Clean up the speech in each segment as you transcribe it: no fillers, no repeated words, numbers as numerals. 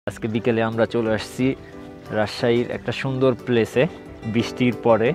আজকে বিকেলে আমরা চলে আসছি রাজশাহীর একটা সুন্দর প্লেসে বৃষ্টির পরে।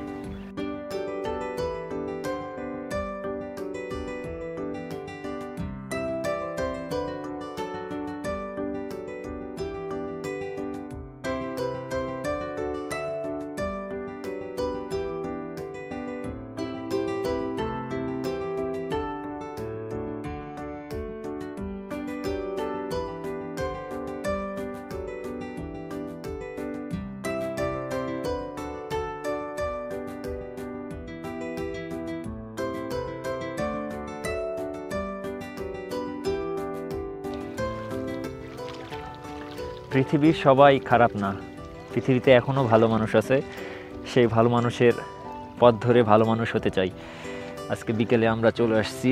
পৃথিবীর সবাই খারাপ না, পৃথিবীতে এখনও ভালো মানুষ আছে। সেই ভালো মানুষের পথ ধরে ভালো মানুষ হতে চাই। আজকে বিকেলে আমরা চলে আসছি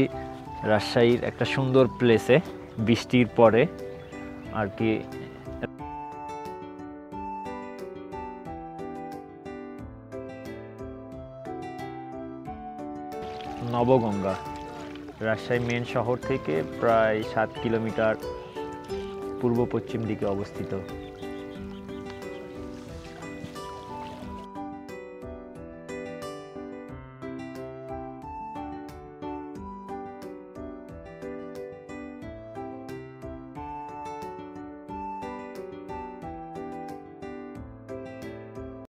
রাজশাহীর একটা সুন্দর প্লেসে বৃষ্টির পরে আর কি। নবগঙ্গা রাজশাহী মেন শহর থেকে প্রায় 7 কিলোমিটার পূর্ব পশ্চিম দিকে অবস্থিত।